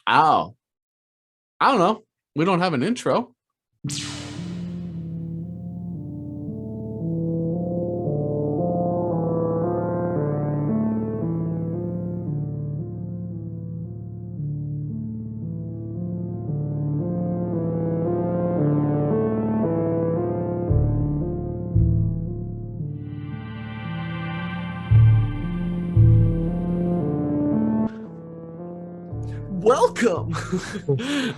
Oh, I don't know. We don't have an intro.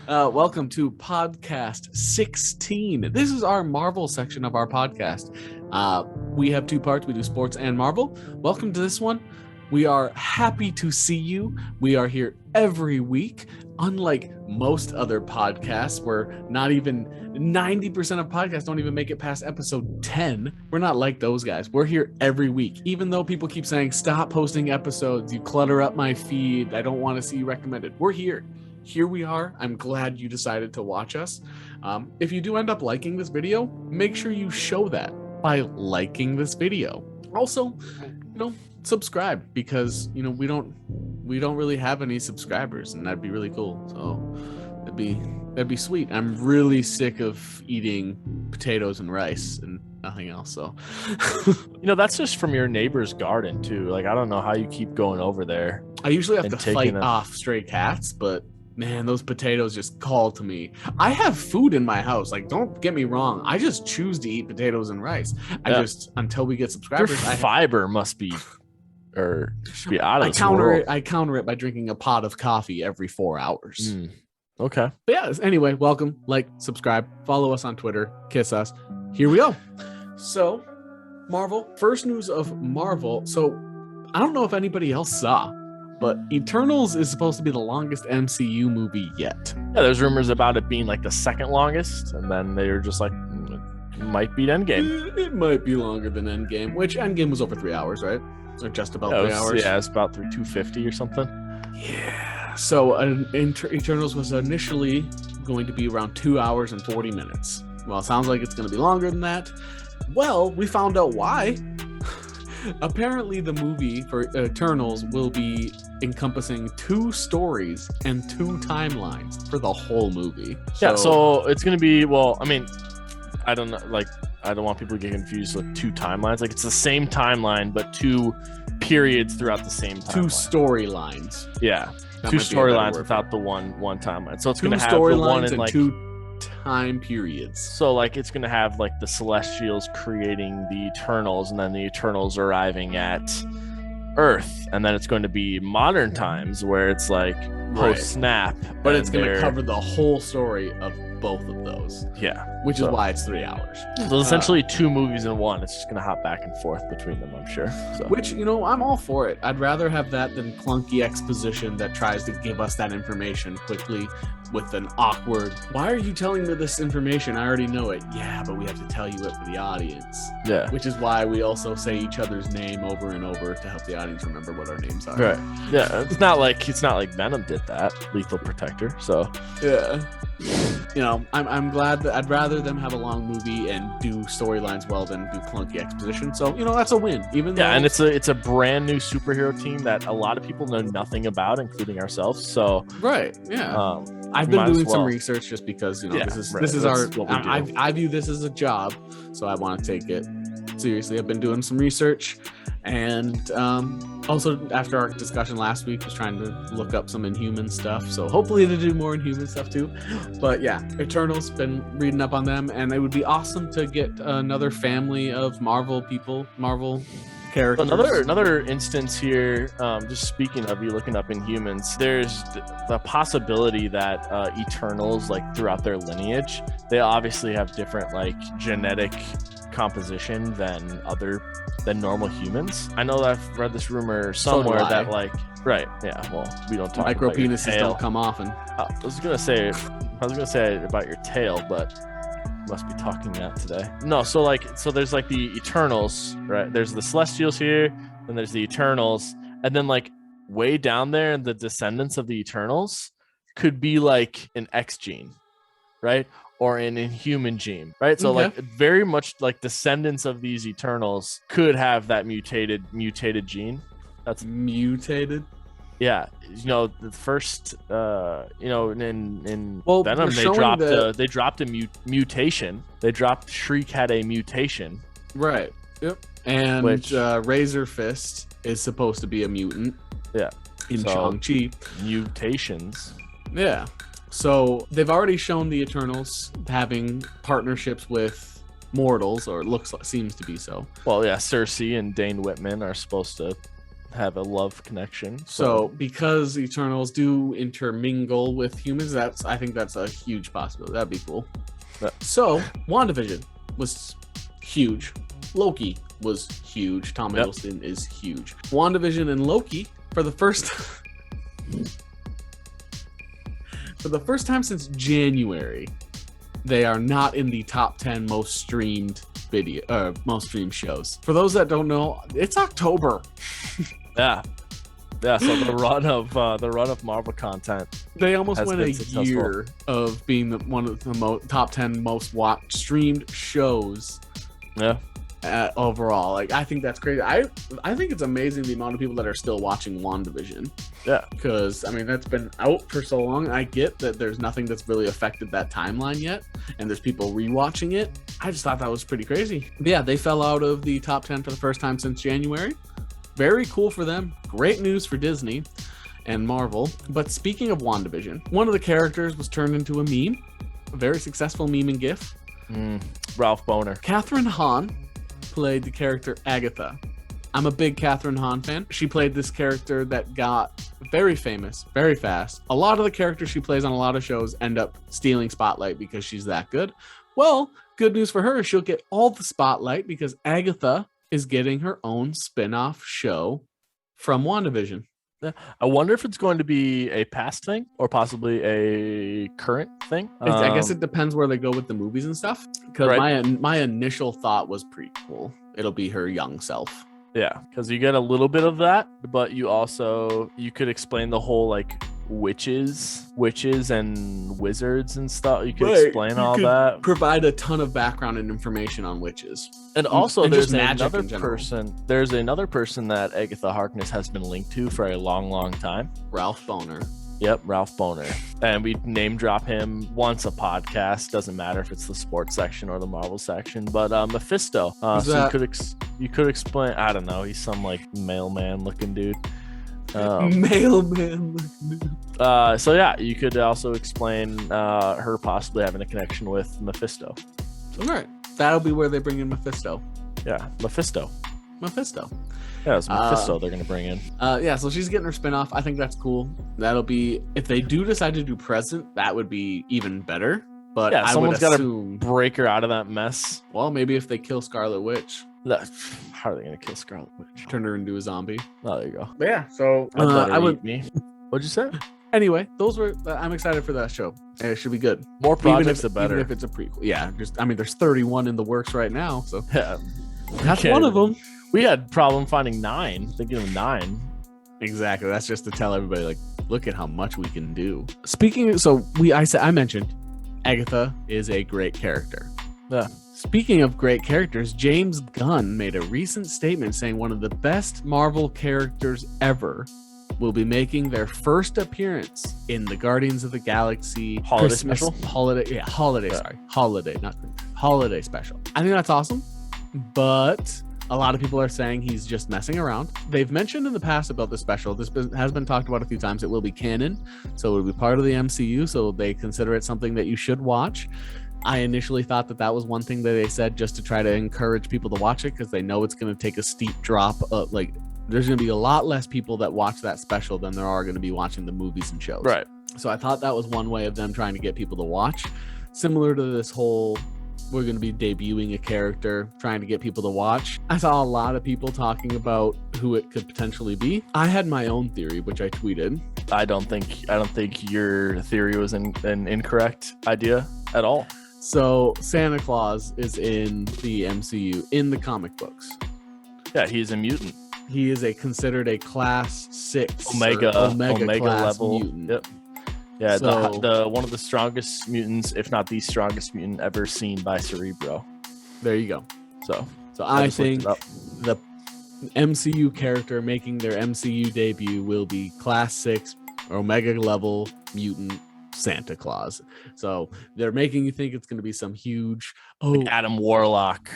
Welcome to podcast 16. This is our Marvel section of our podcast. We have two parts. We do sports and Marvel. Welcome to this one. We are happy to see you. We are here every week. Unlike most other podcasts where not even 90% of podcasts don't even make it past episode 10. We're not like those guys. We're here every week. Even though people keep saying, stop posting episodes. You clutter up my feed. I don't want to see you recommended. We're here. Here we are. I'm glad you decided to watch us. If you do end up liking this video, make sure you show that by liking this video. Also, subscribe, because we don't really have any subscribers, and that'd be really cool. So that'd be sweet. I'm really sick of eating potatoes and rice and nothing else. So that's just from your neighbor's garden too. Like, I don't know how you keep going over there. I usually have to fight off stray cats, but man, those potatoes just call to me. I have food in my house. Like, don't get me wrong. I just choose to eat potatoes and rice. Yeah. Until we get subscribers. Your fiber must be, or should be out of this world. I counter it by drinking a pot of coffee every 4 hours. Okay. But yeah, anyway, welcome, subscribe, follow us on Twitter, kiss us. Here we go. So, Marvel, first news of Marvel. So, I don't know if anybody else saw, but Eternals is supposed to be the longest MCU movie yet. Yeah, there's rumors about it being like the second longest, and then they were just like, it might beat Endgame. It might be longer than Endgame, which Endgame was over 3 hours, right? Or just about 3 hours? Yeah, it's about 250 or something. Yeah. So Eternals was initially going to be around 2 hours and 40 minutes. Well, it sounds like it's going to be longer than that. Well, we found out why. Apparently, the movie for Eternals will be encompassing 2 stories and 2 timelines for the whole movie. Yeah, so it's going to be, I don't know, I don't want people to get confused with 2 timelines. Like, it's the same timeline, but 2 periods throughout the same timeline. 2 storylines. Yeah, 2 storylines without the one timeline. So it's going to have the one in 2 time periods. So it's going to have the Celestials creating the Eternals, and then the Eternals arriving at Earth, and then it's going to be modern times where it's post snap, but it's going to cover the whole story of both of those. Yeah, which is why it's 3 hours. So essentially 2 movies in one. It's just going to hop back and forth between them, I'm sure. So. Which, I'm all for it. I'd rather have that than clunky exposition that tries to give us that information quickly with an awkward, why are you telling me this information? I already know it. Yeah, but we have to tell you it for the audience. Yeah. Which is why we also say each other's name over and over to help the audience remember what our names are. Right. Yeah. It's not like Venom did that. Lethal Protector. So yeah. I'm glad that I'd rather them have a long movie and do storylines well than do clunky exposition. So, that's a win. And it's a brand new superhero team that a lot of people know nothing about, including ourselves. So right. Yeah. I've been doing some research just because, this is our, I view this as a job, so I want to take it seriously. I've been doing some research, and also after our discussion last week, was trying to look up some Inhuman stuff. So hopefully they do more Inhuman stuff too. But yeah, Eternals, been reading up on them, and it would be awesome to get another family of Marvel characters. Another instance here, just speaking of you looking up Inhumans, there's the possibility that Eternals, throughout their lineage, they obviously have different genetic composition than normal humans. I know that I've read this rumor somewhere that right, yeah, well, we don't talk micro about penises don't come often. I was gonna say about your tail, but must be talking that today. No, so there's the Eternals, right? There's the Celestials here, then there's the Eternals, and then way down there, the descendants of the Eternals could be an X gene, right? Or an Inhuman gene, right? So very much descendants of these Eternals could have that mutated gene. That's mutated. Yeah, the first, in Well, Venom they're they dropped a mutation. They dropped Shriek had a mutation. Right. Yep. And Which- Razor Fist is supposed to be a mutant. Yeah. In So- Shang-Chi. Mutations. Yeah. So they've already shown the Eternals having partnerships with mortals, or seems to be so. Well, yeah, Cersei and Dane Whitman are supposed to have a love connection. So because Eternals do intermingle with humans, I think that's a huge possibility. That'd be cool. Yeah. So WandaVision was huge. Loki was huge. Tom Yep. Hiddleston is huge. WandaVision and Loki for the first time since January, they are not in the top 10 most streamed shows. For those that don't know, it's October. Yeah. So the run of Marvel content. They almost has went been a successful. year of being one of the top 10 most streamed shows Yeah. overall. Like, I think that's crazy. I think it's amazing the amount of people that are still watching WandaVision. Yeah. Because that's been out for so long. I get that there's nothing that's really affected that timeline yet, and there's people rewatching it. I just thought that was pretty crazy. But yeah, they fell out of the top 10 for the first time since January. Very cool for them. Great news for Disney and Marvel. But speaking of WandaVision, one of the characters was turned into a meme, a very successful meme and GIF. Ralph Boner. Kathryn Hahn played the character Agatha. I'm a big Kathryn Hahn fan. She played this character that got very famous very fast. A lot of the characters she plays on a lot of shows end up stealing spotlight because she's that good. Well, good news for her, she'll get all the spotlight because Agatha is getting her own spin-off show from WandaVision. I wonder if it's going to be a past thing or possibly a current thing. I guess it depends where they go with the movies and stuff. Because Right. my initial thought was prequel. It'll be her young self. Yeah, because you get a little bit of that, but you could explain the whole like witches and wizards and stuff. You could explain all that. Provide a ton of background and information on witches. And also, and just there's magic another in general. person. There's another person that Agatha Harkness has been linked to for a long, long time. Ralph Boner. Yep, Ralph Boner. And we name drop him once a podcast. Doesn't matter if it's the sports section or the Marvel section. But Mephisto. So you could explain. I don't know. He's some like mailman looking dude. Mailman. So yeah, you could also explain her possibly having a connection with Mephisto. All right. That'll be where they bring in Mephisto. Yeah, Mephisto. Yeah, it's Mephisto they're going to bring in. Yeah, so she's getting her spinoff. I think that's cool. That'll be, if they do decide to do present, that would be even better. But Yeah, I would someone's got to assume, break her out of that mess. well, maybe if they kill Scarlet Witch, How are they going to kill Scarlet Witch? turn her into a zombie. Oh, there you go. But yeah, so I'd let her I would. eat me. What'd you say? Anyway, I'm excited for that show. It should be good. More projects, the Even better. if it's a prequel. Yeah, there's 31 in the works right now, so Yeah. that's Okay. one of them. We had problem finding 9. Thinking of 9. Exactly. That's just to tell everybody, like, look at how much we can do. I mentioned Agatha is a great character. Yeah. Speaking of great characters, James Gunn made a recent statement saying one of the best Marvel characters ever will be making their first appearance in the Guardians of the Galaxy Holiday Christmas special? holiday. Yeah, holiday. Yeah. Sorry, holiday, not holiday special. I think that's awesome, but a lot of people are saying he's just messing around. They've mentioned in the past about the special. This has been talked about a few times. It will be canon, so it will be part of the MCU. So they consider it something that you should watch. I initially thought that was one thing that they said just to try to encourage people to watch it because they know it's going to take a steep drop. Like, there's going to be a lot less people that watch that special than there are going to be watching the movies and shows. Right. So I thought that was one way of them trying to get people to watch. Similar to this whole, we're going to be debuting a character, trying to get people to watch. I saw a lot of people talking about who it could potentially be. I had my own theory, which I tweeted. I don't think your theory was an incorrect idea at all. So Santa Claus is in the MCU in the comic books. Yeah, he's a mutant. He is considered a class 6 Omega class level. mutant. Yep. Yeah, So- the one of the strongest mutants, if not the strongest mutant ever seen by Cerebro. There you go. So So I just looked think it up. the MCU character making their MCU debut will be Class 6 Omega level mutant Santa Claus. So they're making you think it's going to be some huge, like Adam Warlock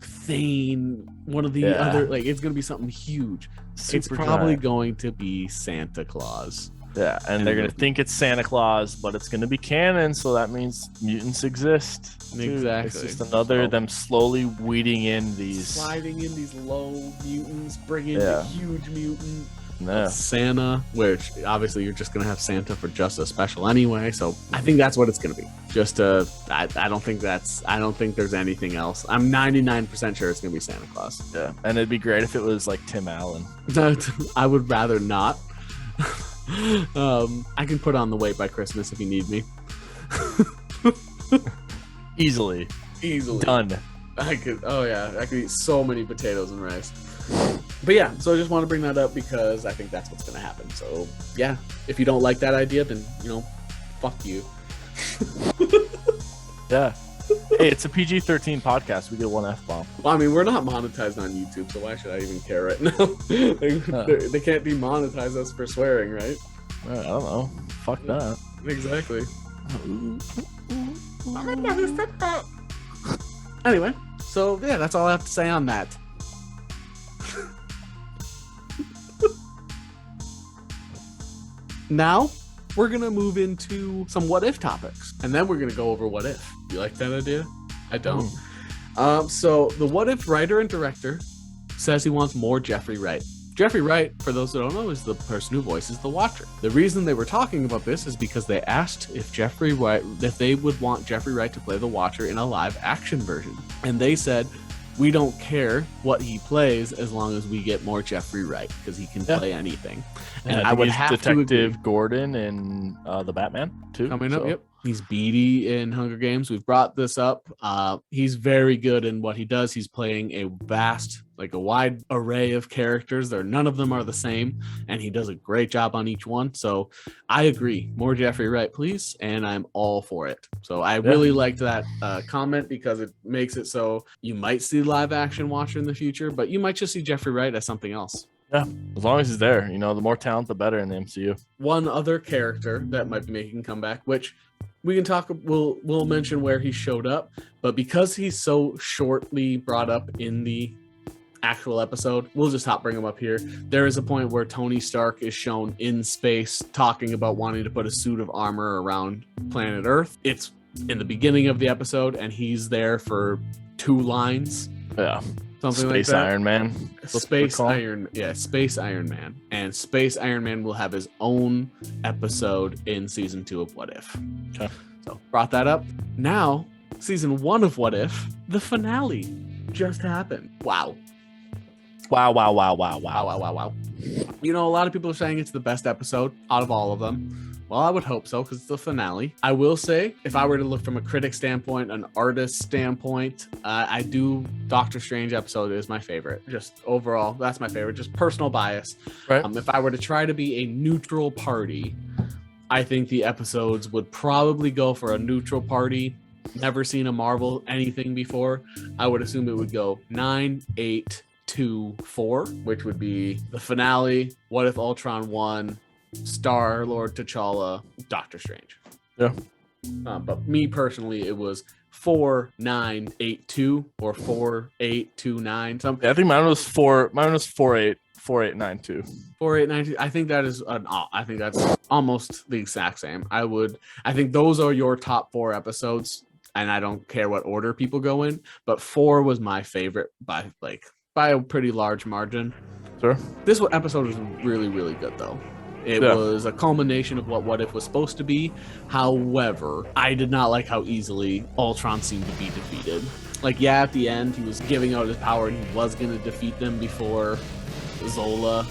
Thane, one of the other, like it's going to be something huge. It's probably going to be Santa Claus. Yeah, and they're going to think it's Santa Claus, but it's going to be canon, so that means mutants exist. Exactly. It's just another them slowly weeding in these... sliding in these low mutants, bringing a huge mutant. Yeah. Santa, which obviously you're just going to have Santa for just a special anyway, so I think that's what it's going to be. I don't think there's anything else. I'm 99% sure it's going to be Santa Claus. Yeah, and it'd be great if it was like Tim Allen. I would rather not. I can put on the weight by Christmas if you need me. Easily done. I could eat so many potatoes and rice. But yeah, so I just want to bring that up because I think that's what's going to happen. So yeah, if you don't like that idea, then fuck you. Yeah. Hey, it's a PG-13 podcast. We get one F-bomb. Well, I mean, we're not monetized on YouTube, so why should I even care right now? They can't demonetize us for swearing, right? I don't know. Fuck that. Exactly. Anyway, so yeah, that's all I have to say on that. Now, we're going to move into some what if topics, and then we're going to go over what if. You like that idea? I don't. So the what if writer and director says he wants more Jeffery Wright. Jeffery Wright, for those that don't know, is the person who voices the Watcher. The reason they were talking about this is because they asked if they would want Jeffery Wright to play the Watcher in a live action version. And they said, we don't care what he plays as long as we get more Jeffery Wright because he can play anything. And I would have Detective Gordon in the Batman too. Coming up, yep. He's Beatty in Hunger Games. We've brought this up. He's very good in what he does. He's playing a wide array of characters. None of them are the same, and he does a great job on each one. So I agree. More Jeffery Wright, please, and I'm all for it. So I really liked that comment because it makes it so you might see live action Watcher in the future, but you might just see Jeffery Wright as something else. Yeah, as long as he's there. The more talent, the better in the MCU. One other character that might be making a comeback, which we can talk, we'll mention where he showed up, but because he's so shortly brought up in the actual episode, we'll just bring him up here. There is a point where Tony Stark is shown in space talking about wanting to put a suit of armor around planet Earth. It's in the beginning of the episode, and he's there for 2 lines. Yeah. Something Space like that. Iron Man. Space Iron Man. And Space Iron Man will have his own episode in season 2 of What If. Okay. So brought that up. Now, season 1 of What If, the finale just happened. Wow. Wow. A lot of people are saying it's the best episode out of all of them. Well, I would hope so because it's the finale. I will say, if I were to look from a critic standpoint, an artist standpoint, Doctor Strange episode is my favorite. Just overall, that's my favorite. Just personal bias. Right. If I were to try to be a neutral party, I think the episodes would probably go for a neutral party. Never seen a Marvel anything before. I would assume it would go 9, 8, 2, 4, which would be the finale, What If Ultron won, Star-Lord, T'Challa, Doctor Strange. Yeah. But me personally, it was 4, 9, 8, 2 or 4, 8, 2, 9. Yeah, I think mine was 4. Mine was 4, 8, 4, 8, 9, 2. 4, 8, 9, 2. I think that is I think that's almost the exact same. I think those are your top 4 episodes, and I don't care what order people go in. But 4 was my favorite by a pretty large margin. Sure. This episode was really, really good though. It was a culmination of what If was supposed to be. However, I did not like how easily Ultron seemed to be defeated. At the end, he was giving out his power and he was going to defeat them before Zola,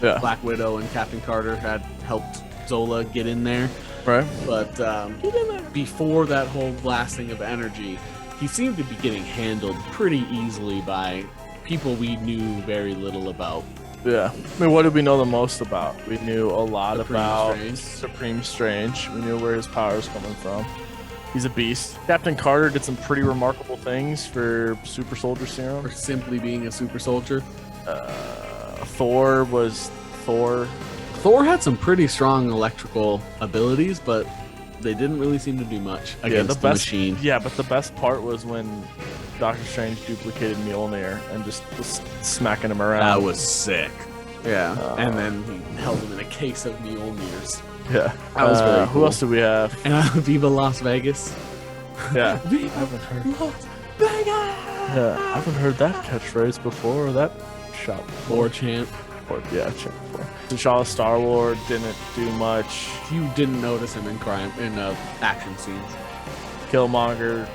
Black Widow, and Captain Carter had helped Zola get in there. Right. But before that whole blasting of energy, he seemed to be getting handled pretty easily by people we knew very little about. Yeah. I mean, what did we know the most about? We knew a lot about Supreme Strange. We knew where his power was coming from. He's a beast. Captain Carter did some pretty remarkable things for Super Soldier Serum. For simply being a super soldier. Thor was Thor. Thor had some pretty strong electrical abilities, but they didn't really seem to do much against the machine. Yeah, but the best part was when Doctor Strange duplicated Mjolnir and just was smacking him around. That was sick. Yeah, and then he held him in a case of Mjolnirs. Yeah, that was very cool. Who else do we have? And Viva Las Vegas. Yeah, Viva I haven't heard. Las Vegas. Yeah, I haven't heard that catchphrase before, or that shot before. Or chant. Or chant before. T'Challa Star-Lord didn't do much. You didn't notice him in action scenes. Killmonger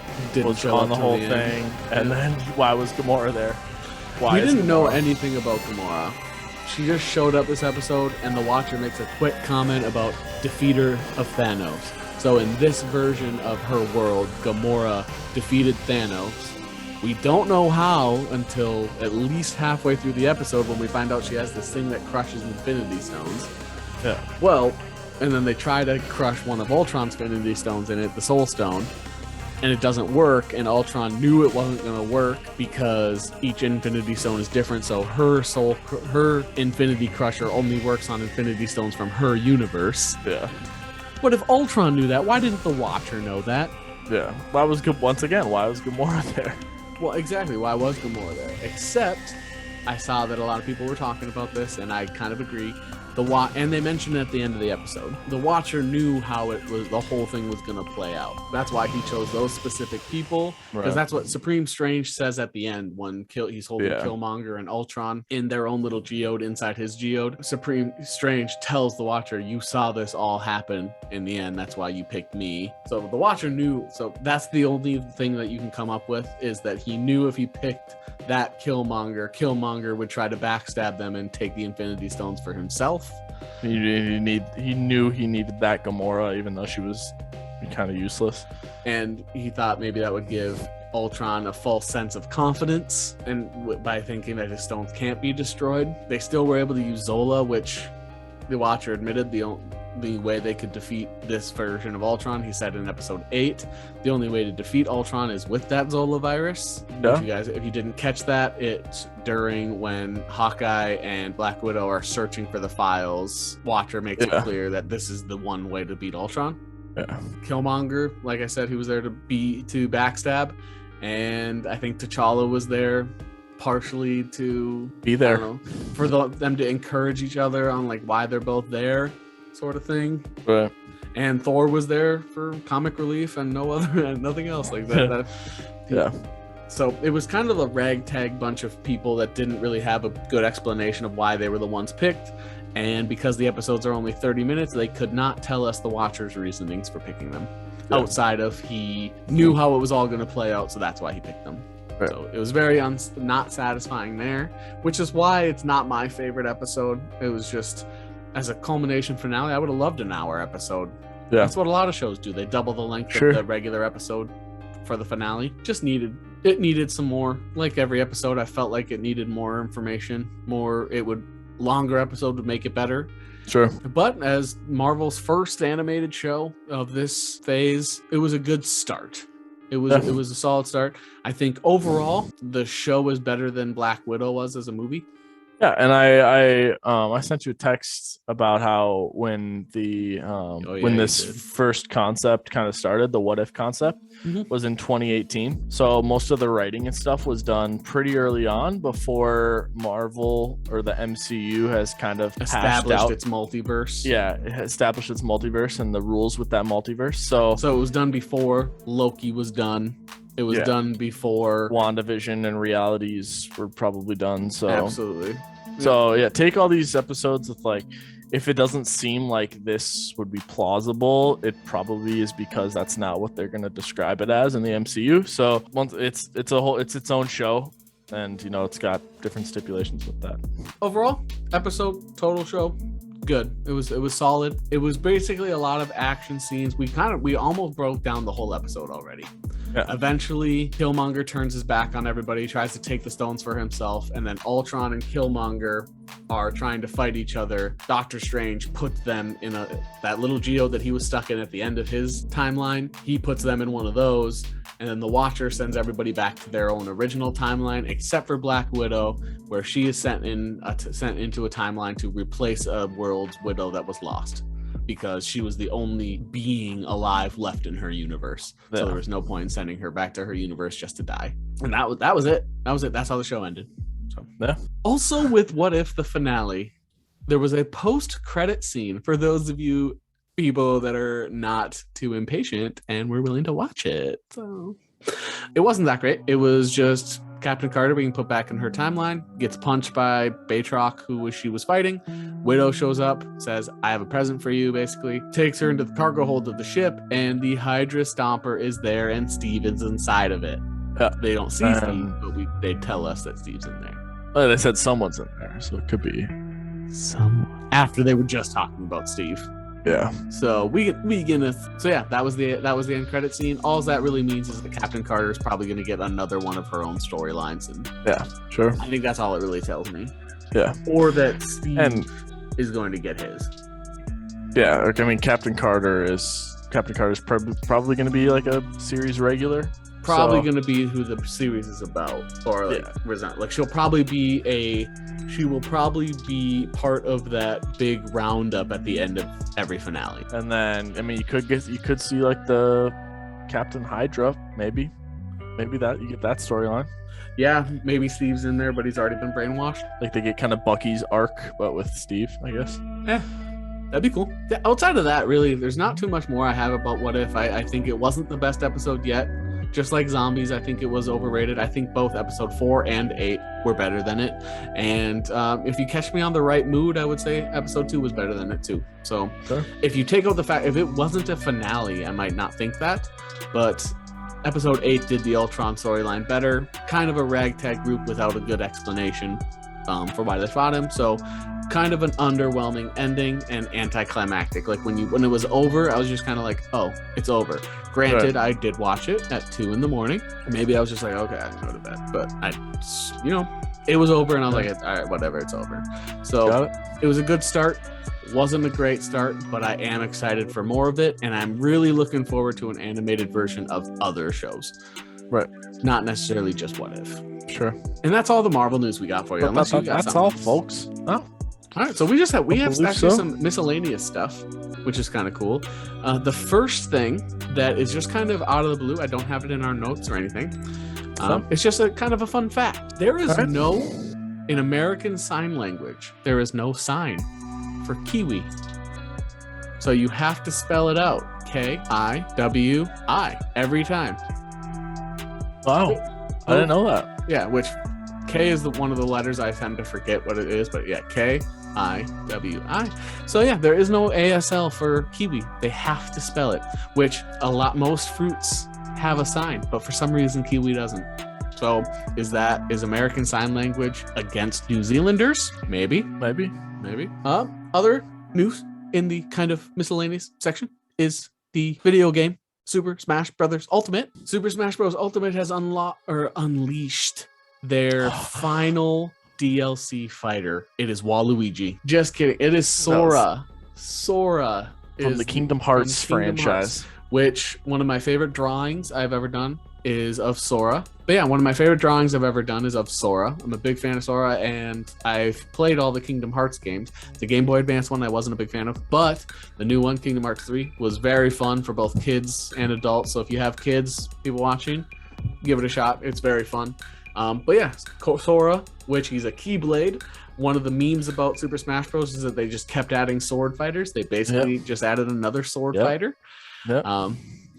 was on the whole thing, and then why was Gamora there? We didn't know anything about Gamora. She just showed up this episode, and the Watcher makes a quick comment about defeater of Thanos. So in this version of her world, Gamora defeated Thanos. We don't know how until at least halfway through the episode when we find out she has this thing that crushes Infinity Stones. Yeah. Well, and then they try to crush one of Ultron's Infinity Stones in it, the Soul Stone, and it doesn't work, and Ultron knew it wasn't going to work because each Infinity Stone is different, so her Infinity Crusher only works on Infinity Stones from her universe. Yeah. But if Ultron knew that, why didn't the Watcher know that? Yeah. Why was Gamora there? Well, exactly. Why was Gamora there? Except, I saw that a lot of people were talking about this, and I kind of agree. And they mentioned it at the end of the episode. The Watcher knew how the whole thing was going to play out. That's why he chose those specific people, because that's what Supreme Strange says at the end when he's holding Killmonger and Ultron in their own little geode inside his geode. Supreme Strange tells the Watcher, "You saw this all happen in the end. That's why you picked me." So the Watcher knew. So that's the only thing that you can come up with, is that he knew if he picked that Killmonger would try to backstab them and take the Infinity Stones for himself. He knew he needed that Gamora, even though she was kind of useless. And he thought maybe that would give Ultron a false sense of confidence, and by thinking that his stones can't be destroyed. They still were able to use Zola, which the Watcher admitted the way they could defeat this version of Ultron. He said in episode 8, the only way to defeat Ultron is with that Zola virus. Yeah. If you didn't catch that, it's during when Hawkeye and Black Widow are searching for the files. Watcher makes it clear that this is the one way to beat Ultron. Yeah. Killmonger, like I said, he was there to backstab, and I think T'Challa was there partially to be there, for them to encourage each other on like why they're both there, sort of thing. Right. And Thor was there for comic relief and nothing else like that. Yeah. So it was kind of a ragtag bunch of people that didn't really have a good explanation of why they were the ones picked. And because the episodes are only 30 minutes, they could not tell us the Watcher's reasonings for picking them. Yeah. Outside of he knew how it was all going to play out, so that's why he picked them. Right. So it was very not satisfying there, which is why it's not my favorite episode. It was just, as a culmination finale, I would have loved an hour episode. Yeah. That's what a lot of shows do. They double the length of the regular episode for the finale. It needed some more. Like every episode, I felt like it needed more information. Longer episode would make it better. Sure. But as Marvel's first animated show of this phase, it was a good start. It was a solid start. I think overall, the show is better than Black Widow was as a movie. Yeah, and I sent you a text about how when this first concept kind of started, the what if concept was in 2018. So most of the writing and stuff was done pretty early on before Marvel or the MCU has kind of established its multiverse. Yeah, it established its multiverse and the rules with that multiverse. So it was done before Loki was done. It was done before WandaVision and realities were probably done. So absolutely. So take all these episodes with like, if it doesn't seem like this would be plausible, it probably is because that's not what they're going to describe it as in the MCU. So once it's its own show, and it's got different stipulations with that. Overall, total show, good. It was solid. It was basically a lot of action scenes. We almost broke down the whole episode already. Yeah. Eventually, Killmonger turns his back on everybody, tries to take the stones for himself, and then Ultron and Killmonger are trying to fight each other, Doctor Strange puts them in that little geode that he was stuck in at the end of his timeline. He puts them in one of those, and then the Watcher sends everybody back to their own original timeline, except for Black Widow, where she is sent into a timeline to replace a world's Widow that was lost, because she was the only being alive left in her universe. Yeah. So there was no point in sending her back to her universe just to die. And that was it. That's how the show ended. So yeah. Also, with What If, the finale, there was a post-credit scene for those of you people that are not too impatient and were willing to watch it. So it wasn't that great. It was just Captain Carter being put back in her timeline, gets punched by Batroc, who she was fighting. Widow shows up, says, I have a present for you, basically. Takes her into the cargo hold of the ship, and the Hydra Stomper is there, and Steve is inside of it. They don't see Steve, but they tell us that Steve's in there. Well, they said someone's in there, so it could be someone. After they were just talking about Steve. Yeah. So that was the end credit scene. All that really means is that Captain Carter is probably going to get another one of her own storylines, and yeah, sure. I think that's all it really tells me. Yeah. Or that Steve is going to get his. Yeah, I mean, Captain Carter is probably going to be like a series regular. Probably going to be who the series is about, or like she will probably be part of that big roundup at the end of every finale. And then, I mean, you could see like the Captain Hydra, maybe that you get that storyline. Yeah, maybe Steve's in there, but he's already been brainwashed. Like they get kind of Bucky's arc, but with Steve, I guess. Yeah. That'd be cool. Yeah, outside of that, really, there's not too much more I have about What If. I think it wasn't the best episode yet. Just like Zombies, I think it was overrated. I think both episode 4 and 8 were better than it. And if you catch me on the right mood, I would say episode 2 was better than it too. So sure. If you take out the fact, if it wasn't a finale, I might not think that. But episode 8 did the Ultron storyline better. Kind of a ragtag group without a good explanation for why they fought him. So kind of an underwhelming ending and anticlimactic. Like when it was over, I was just kind of like, oh, it's over. Granted, right. I did watch it at 2 a.m. Maybe I was just like, okay, I can go to bed. But it was over, and I was like, all right, whatever, it's over. So it was a good start. Wasn't a great start, but I am excited for more of it, and I'm really looking forward to an animated version of other shows. Right. Not necessarily just What If. Sure. And that's all the Marvel news we got for you. That's all, folks. Oh. All right, so we have actually some miscellaneous stuff, which is kind of cool. The first thing that is just kind of out of the blue, I don't have it in our notes or anything. It's just a kind of a fun fact. There is in American Sign Language, there is no sign for kiwi. So you have to spell it out. Kiwi every time. Wow. I didn't know that. Yeah, which K is one of the letters I tend to forget what it is, but yeah, Kiwi. So yeah, there is no ASL for kiwi. They have to spell it, which most fruits have a sign, but for some reason kiwi doesn't. So is American Sign Language against New Zealanders? Maybe. Other news in the kind of miscellaneous section is the video game Super Smash Bros. Ultimate. Super Smash Bros. Ultimate has unleashed their final DLC fighter. It is Waluigi. Just kidding. It is Sora. Sora from the Kingdom Hearts franchise. Which one of my favorite drawings I've ever done is of Sora. But yeah, one of my favorite drawings I've ever done is of Sora. I'm a big fan of Sora, and I've played all the Kingdom Hearts games. The Game Boy Advance one I wasn't a big fan of, but the new one, Kingdom Hearts 3, was very fun for both kids and adults. So if you have kids, people watching, give it a shot. It's very fun. But yeah, Sora, which he's a Keyblade. One of the memes about Super Smash Bros. Is that they just kept adding sword fighters. They basically just added another sword fighter.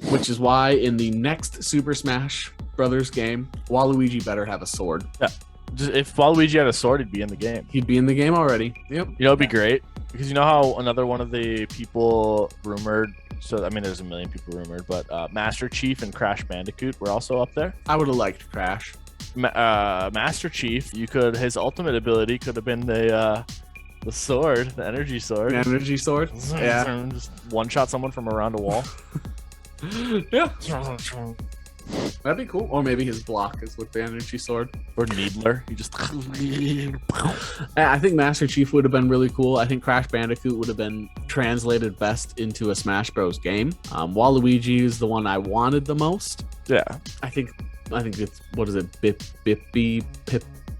Which is why in the next Super Smash Brothers game, Waluigi better have a sword. Yeah. If Waluigi had a sword, he'd be in the game. He'd be in the game already. Yep. You know, it'd be great. Because you know how another one of the people rumored, so I mean there's a million people rumored, but Master Chief and Crash Bandicoot were also up there. I would have liked Crash. Master Chief, his ultimate ability could have been the sword, the energy sword. The energy sword? Yeah. Just one-shot someone from around a wall. Yeah. That'd be cool. Or maybe his block is with the energy sword. Or Needler. You just. I think Master Chief would have been really cool. I think Crash Bandicoot would have been translated best into a Smash Bros. Game. Waluigi is the one I wanted the most. Yeah. I think it's, what is it?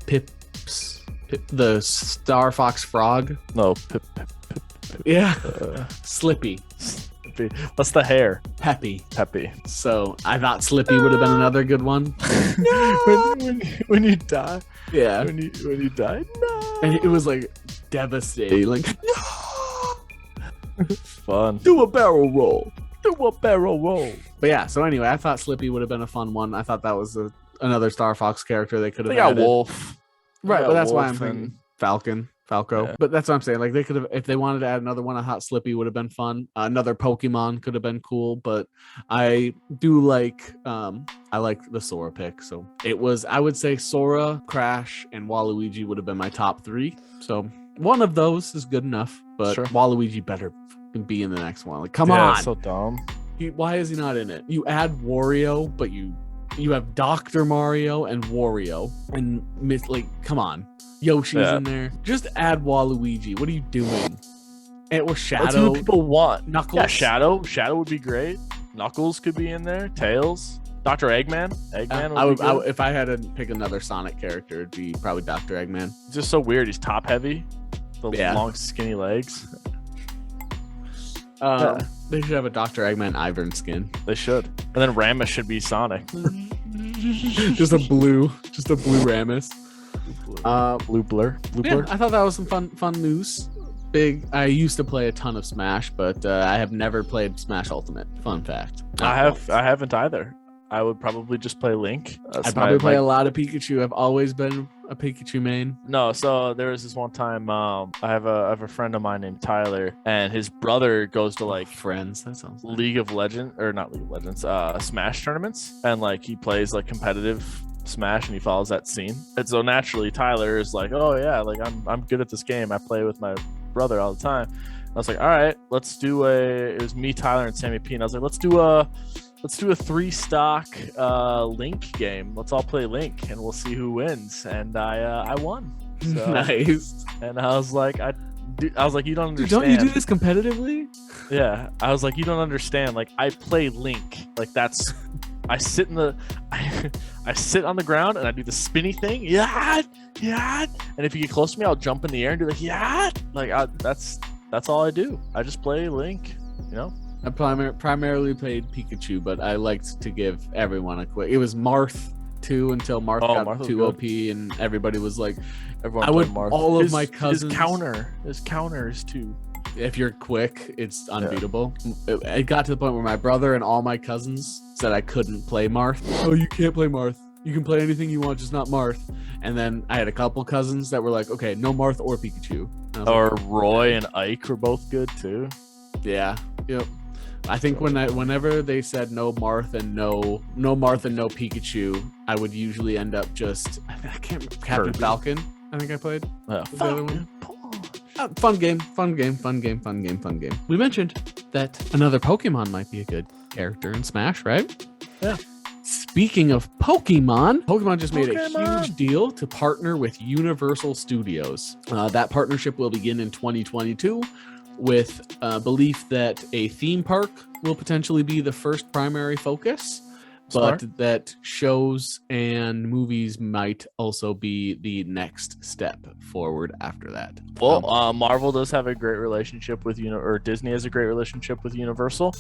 Pips. The Star Fox Frog. No, Yeah. Slippy. What's the hair? Peppy. So I thought Slippy would have been another good one. No! when you die. Yeah. When you die. No. And it was like devastating. Like, Fun. do a barrel roll. But yeah, so anyway, I thought Slippy would have been a fun one. I thought that was another Star Fox character they could have They got added. Wolf. Right, They but got that's why I'm Wolf thinking Falco. Yeah. But that's what I'm saying. Like, they could have, if they wanted to add another one, I thought Slippy would have been fun. Another Pokemon could have been cool, but I do like, I like the Sora pick. So it was, I would say Sora, Crash, and Waluigi would have been my top 3. So one of those is good enough, but Sure. Waluigi better be in the next one. Like, come on. So dumb. Why is he not in it? You add Wario, but you have Dr. Mario and Wario and like, come on. Yoshi's in there. Just add Waluigi. What are you doing? It was Shadow. That's what people want. Knuckles. Yeah, Shadow would be great. Knuckles could be in there. Tails. Dr. Eggman. I would, if I had to pick another Sonic character, it'd be probably Dr. Eggman. It's just so weird. He's top heavy. The Yeah. long, skinny legs. They should have a Dr. Eggman Ivern skin. They should. And then Ramus should be Sonic. just a blue Ramus. Blue blur. Yeah, I thought that was some fun news. I used to play a ton of Smash, but I have never played Smash Ultimate. Fun fact. I haven't either. I would probably just play Link. I probably play a lot of Pikachu. I've always been a Pikachu main. No, so there was this one time. I have a friend of mine named Tyler, and his brother goes to like friends. That sounds nice. League of Legends, or not League of Legends, Smash tournaments, and like he plays like competitive Smash, and he follows that scene. And so naturally, Tyler is like, "Oh yeah, like I'm good at this game. I play with my brother all the time." I was like, "All right, let's do it was me, Tyler, and Sammy P. And I was like, let's do a 3-stock Link game. Let's all play Link, and we'll see who wins." And I won. So, nice. And I was like, you don't understand. Don't you do this competitively? Yeah, I was like, you don't understand. Like, I play Link. Like, that's. I sit I sit on the ground and I do the spinny thing. Yeah. And if you get close to me, I'll jump in the air and do the yeah. Like, that's all I do. I just play Link. You know. I primarily played Pikachu, but I liked to give everyone a quick. It was Marth 2 until Marth got too OP, and everybody was like, everyone. I would Marth. all of my cousins. His counter is 2. If you're quick, it's unbeatable. Yeah. It got to the point where my brother and all my cousins said I couldn't play Marth. Oh, you can't play Marth. You can play anything you want, just not Marth. And then I had a couple cousins that were like, okay, no Marth or Pikachu. Or like, Roy and Ike were both good too. Yeah. Yep. I think whenever they said no Marth and no Pikachu, I would usually end up just Captain Falcon. I think I played. Yeah. The other one. Fun game. We mentioned that another Pokemon might be a good character in Smash, right? Yeah. Speaking of Pokemon just made a huge deal to partner with Universal Studios. That partnership will begin in 2022 with belief that a theme park will potentially be the first primary focus. But that shows and movies might also be the next step forward after that. Well, Marvel does have a great relationship with or Disney has a great relationship with Universal,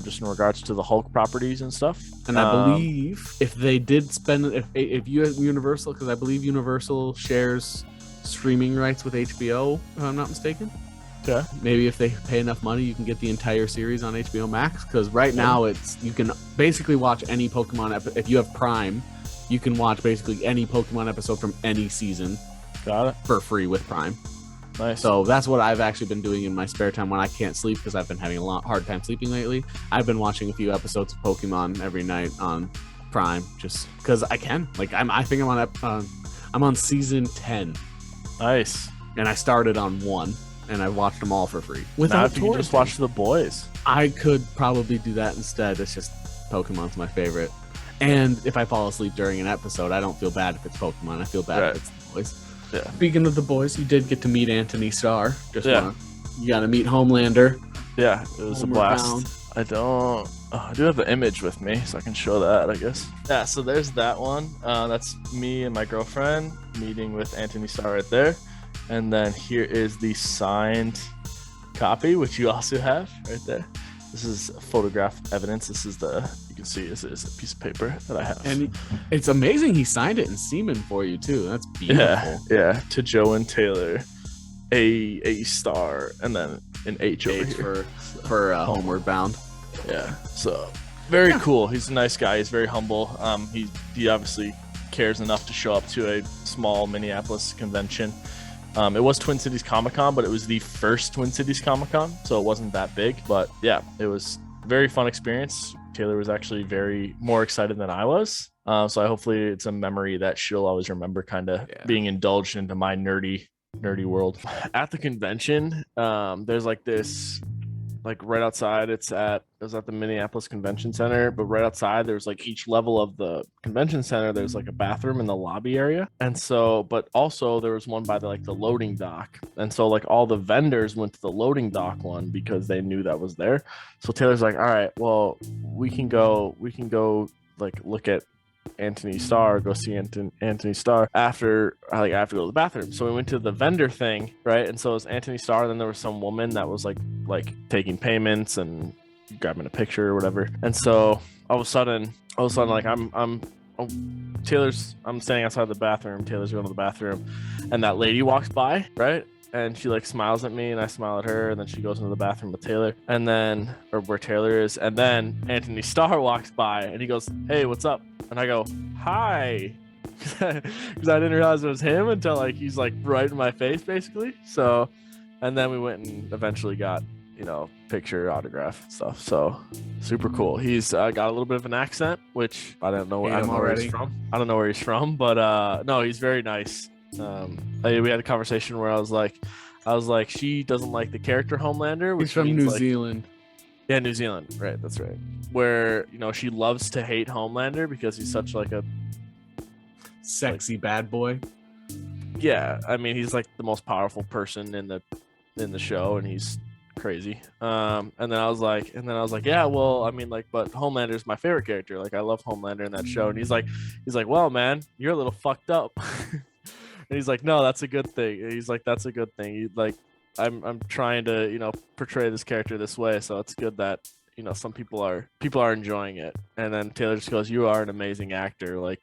just in regards to the Hulk properties and stuff. And I believe if they did spend, if you have Universal, because I believe Universal shares streaming rights with HBO, if I'm not mistaken. Yeah. Maybe if they pay enough money, you can get the entire series on HBO Max. Because right now, you can basically watch any Pokemon episode. If you have Prime, you can watch basically any Pokemon episode from any season. Got it. For free with Prime. Nice. So that's what I've actually been doing in my spare time when I can't sleep, because I've been having a hard time sleeping lately. I've been watching a few episodes of Pokemon every night on Prime, just because I can. Like I think I'm on season 10. Nice. And I started on 1. And I watched them all for free. Without if you just watch The Boys. I could probably do that instead. It's just Pokemon's my favorite. And if I fall asleep during an episode, I don't feel bad if it's Pokemon. I feel bad if it's the boys. Yeah. Speaking of the boys, you did get to meet Antony Starr. You got to meet Homelander. Yeah, it was a blast. I do have the image with me, so I can show that, I guess. Yeah, so there's that one. That's me and my girlfriend meeting with Antony Starr right there. And then here is the signed copy, which you also have right there. This is photograph evidence. This is you can see this is a piece of paper that I have. And it's amazing he signed it in semen for you, too. That's beautiful. Yeah. To Joe and Taylor, a star, and then an H over here. For Homeward Bound. Yeah, so very cool. He's a nice guy. He's very humble. He obviously cares enough to show up to a small Minneapolis convention. It was Twin Cities Comic-Con, but it was the first Twin Cities Comic-Con, so it wasn't that big. But yeah, it was a very fun experience. Taylor was actually more excited than I was. So hopefully it's a memory that she'll always remember, kind of being indulged into my nerdy world. At the convention, there's like this, like right outside, it was at the Minneapolis Convention Center, but right outside there's like each level of the convention center, there's like a bathroom in the lobby area. And so, but also there was one by the loading dock. And so like all the vendors went to the loading dock one because they knew that was there. So Taylor's like, all right, well, we can go like look at Antony Starr, go see Antony Starr after I have to go to the bathroom. So we went to the vendor thing, right? And so it was Antony Starr, and then there was some woman that was like taking payments and grabbing a picture or whatever. And so all of a sudden like I'm standing outside the bathroom, Taylor's going to the bathroom, and that lady walks by, right? And she like smiles at me and I smile at her, and then she goes into the bathroom with Taylor, or where Taylor is, and then Antony Starr walks by and he goes, "Hey, what's up?" And I go, "Hi," because I didn't realize it was him until like he's like right in my face basically. So, and then we went and eventually got picture, autograph stuff. So super cool. He's got a little bit of an accent, which I don't know where he's from. I don't know where he's from, but no, he's very nice. We had a conversation where I was like, she doesn't like the character Homelander, which he's from New Zealand. Yeah, New Zealand, right? That's right. Where she loves to hate Homelander because he's such like a sexy bad boy. Yeah, I mean he's like the most powerful person in the show, and he's crazy. And then I was like, yeah, well, I mean, like, but Homelander's my favorite character. Like, I love Homelander in that show. And he's like, well, man, you're a little fucked up. And he's like, no, that's a good thing. And he's like, that's a good thing. I'm trying to, portray this character this way. So it's good that, some people are enjoying it. And then Taylor just goes, "You are an amazing actor. Like,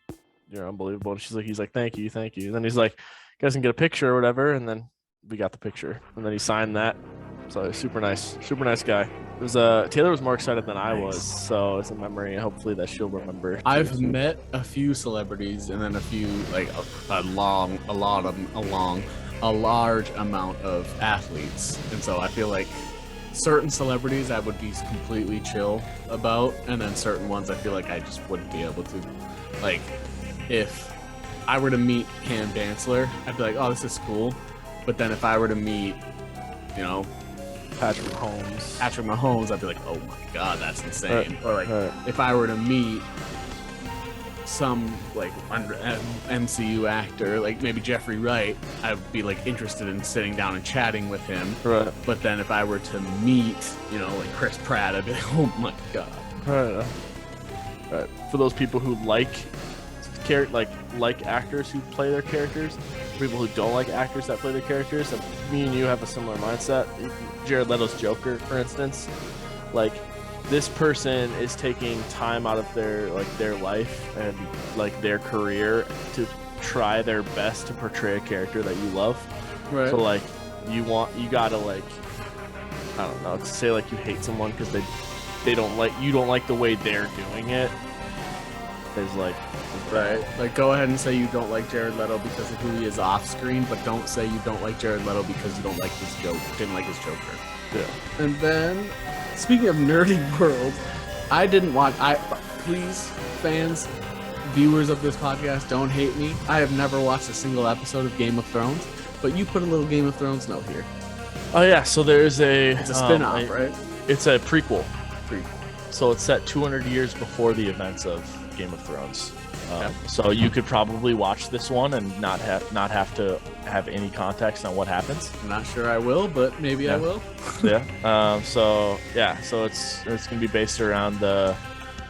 you're unbelievable." And he's like, thank you. And then he's like, "You guys can get a picture or whatever." And then we got the picture, and then he signed that. So super nice guy. It was Taylor was more excited than I was, so it's a memory, and hopefully that she'll remember. I've met a few celebrities, and then a few like a large amount of athletes, and so I feel like certain celebrities I would be completely chill about, and then certain ones I feel like I just wouldn't be able to. Like, if I were to meet Cam Dantzler, I'd be like, "Oh, this is cool," but then if I were to meet, Patrick Mahomes, I'd be like, "Oh my god, that's insane." Or like, if I were to meet some like MCU actor, like maybe Jeffrey Wright, I would be like interested in sitting down and chatting with him. Right. But then if I were to meet, like Chris Pratt, I'd be like, "Oh my god." Right. For those people who like actors who play their characters, people who don't like actors that play their characters, and me and you have a similar mindset. Jared Leto's Joker, for instance, like, this person is taking time out of their life and like their career to try their best to portray a character that you love. Right. So like you gotta, like, I don't know, to say like you hate someone because you don't like the way they're doing it is like, right, like, go ahead and say you don't like Jared Leto because of who he is off screen, but don't say you don't like Jared Leto because you didn't like his Joker. Yeah. And then, speaking of nerdy world, please, fans, viewers of this podcast, don't hate me. I have never watched a single episode of Game of Thrones, but you put a little Game of Thrones note here. Oh yeah, so it's a spin-off, right? It's a prequel. So it's set 200 years before the events of Game of Thrones. Okay. So you could probably watch this one and not have to have any context on what happens. I'm not sure I will, but maybe I will. So it's gonna be based around the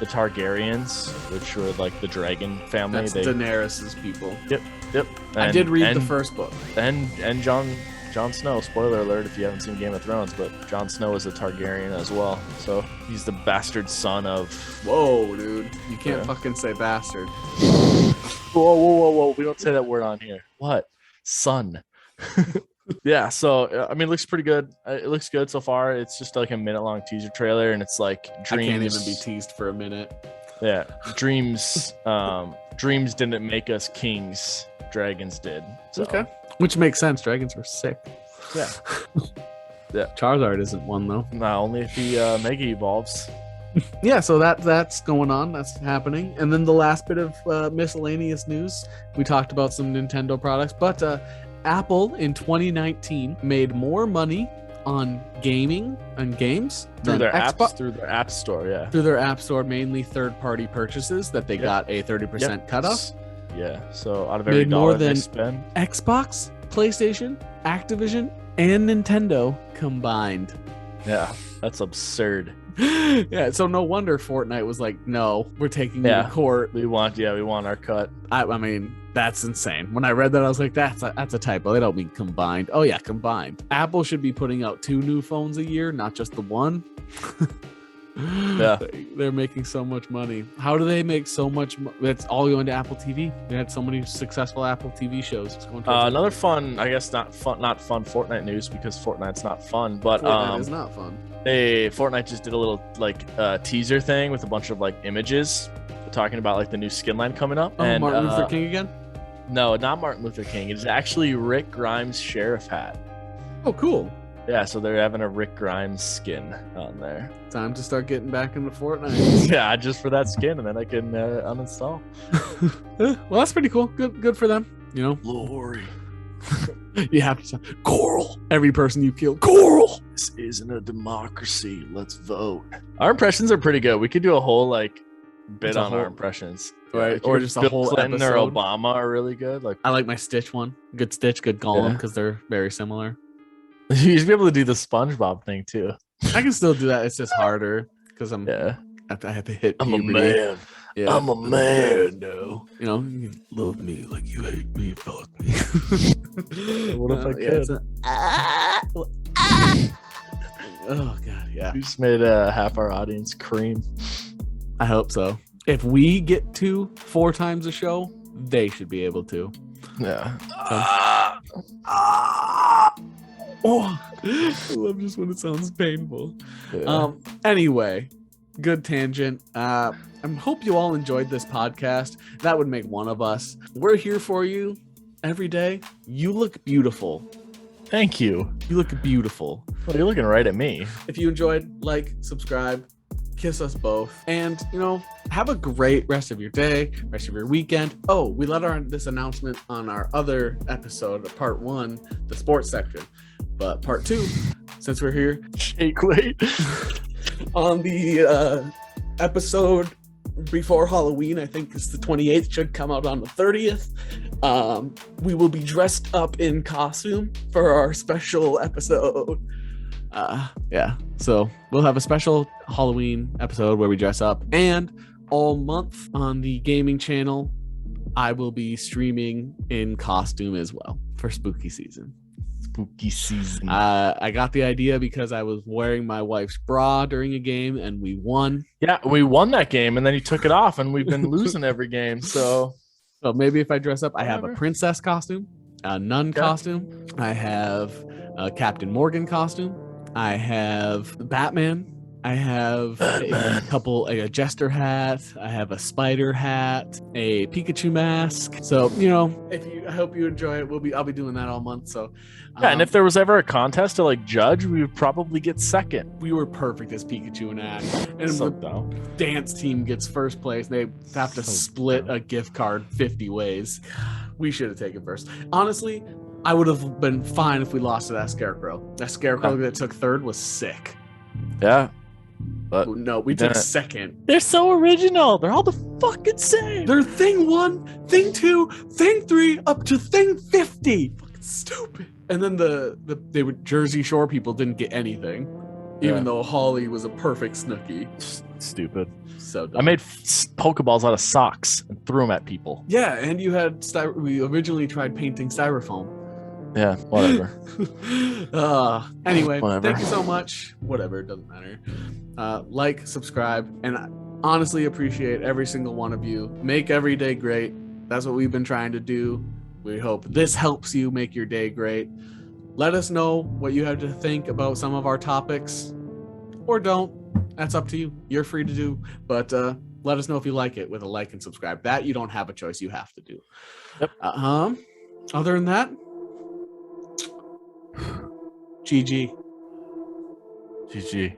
Targaryens, which were like the dragon family. That's Daenerys's people. Yep. I did read the first book. And Jon Snow, spoiler alert if you haven't seen Game of Thrones, but Jon Snow is a Targaryen as well. So he's the bastard son of... Whoa, dude. You can't fucking say bastard. Whoa. We don't say that word on here. What? Son. Yeah, so, I mean, it looks pretty good. It looks good so far. It's just like a minute-long teaser trailer, and it's like dreams... I can't even be teased for a minute. Yeah, dreams didn't make us kings. Dragons did. So. Okay. Which makes sense. Dragons were sick. Yeah. Charizard isn't one though. Not only if he mega evolves. Yeah, so that's going on. That's happening. And then the last bit of miscellaneous news. We talked about some Nintendo products, but Apple in 2019 made more money on gaming and games through their apps, through their app store. Yeah. Through their app store, mainly third-party purchases that they got a 30% cutoff. Yeah, so out of every dollar they spend, Xbox, PlayStation, Activision, and Nintendo combined. Yeah, that's absurd. Yeah, so no wonder Fortnite was like, "No, we're taking you to court. We want our cut." I mean, that's insane. When I read that, I was like, "That's a typo. They don't mean combined." Oh yeah, combined. Apple should be putting out 2 new phones a year, not just the one. Yeah, they're making so much money. How do they make so much money? It's all going to Apple TV. They had so many successful Apple TV shows. Another fun, I guess not fun Fortnite news, because Fortnite's not fun, but Fortnite is not fun. Fortnite just did a little teaser thing with a bunch of like images talking about like the new skin line coming up. Oh, and Martin Luther King again? No, not Martin Luther King. It's actually Rick Grimes' sheriff hat. Oh, cool. Yeah, so they're having a Rick Grimes skin on there. Time to start getting back into Fortnite. Yeah, just for that skin, and then I can uninstall. Well, that's pretty cool. Good for them. You know, Lori. You have to say, Coral. Every person you kill, Coral. This isn't a democracy. Let's vote. Our impressions are pretty good. We could do a whole like bit on our impressions, right? Or just a whole Clinton episode. Or Obama are really good. Like I like my Stitch one. Good Stitch, good Gollum, because they're very similar. You should be able to do the SpongeBob thing too. I can still do that. It's just harder because I have to hit puberty. I'm a man. Yeah. I'm a man. No. You know, you love me like you hate me. Fuck me. What if I could? Oh god, yeah. We just made half our audience cream. I hope so. If we get to 4 times a show, they should be able to. Yeah. Oh, I love just when it sounds painful. Yeah. Anyway, good tangent. I hope you all enjoyed this podcast. That would make one of us. We're here for you every day. You look beautiful. Thank you. You look beautiful. Well, you're looking right at me. If you enjoyed, like, subscribe, kiss us both, and have a great rest of your day, rest of your weekend. Oh, we let this announcement on our other episode, part 1, the sports section. But part 2, since we're here, shake weight on the episode before Halloween, I think it's the 28th, should come out on the 30th. We will be dressed up in costume for our special episode. So we'll have a special Halloween episode where we dress up, and all month on the gaming channel, I will be streaming in costume as well for spooky season. Spooky season. I got the idea because I was wearing my wife's bra during a game and we won. Yeah, we won that game, and then you took it off, and we've been losing every game. So maybe if I dress up, I have a princess costume, a nun costume, I have a Captain Morgan costume, I have Batman, I have a jester hat, I have a spider hat, a Pikachu mask. So I hope you enjoy it. I'll be doing that all month. So and if there was ever a contest to like judge, we would probably get second. We were perfect as Pikachu and Ash, and the dance team gets first place. They have to split a gift card 50 ways. We should have taken first. Honestly, I would have been fine if we lost to that Scarecrow. That Scarecrow that took third was sick. Yeah. But no, we took second. They're so original. They're all the fucking same. They're thing 1, thing 2, thing 3, up to thing 50. Fucking stupid. And then they were Jersey Shore people didn't get anything, even though Holly was a perfect Snooki. Stupid. So dumb. I made Pokeballs out of socks and threw them at people. Yeah, and you had we originally tried painting styrofoam. Yeah, whatever. Anyway, Whatever. Thank you so much. Whatever, it doesn't matter. Like, subscribe, and I honestly appreciate every single one of you. Make every day great. That's what we've been trying to do. We hope this helps you make your day great. Let us know what you have to think about some of our topics, or don't. That's up to you. You're free to do, but let us know if you like it with a like and subscribe. That you don't have a choice. You have to do. Yep. Other than that, GG. GG.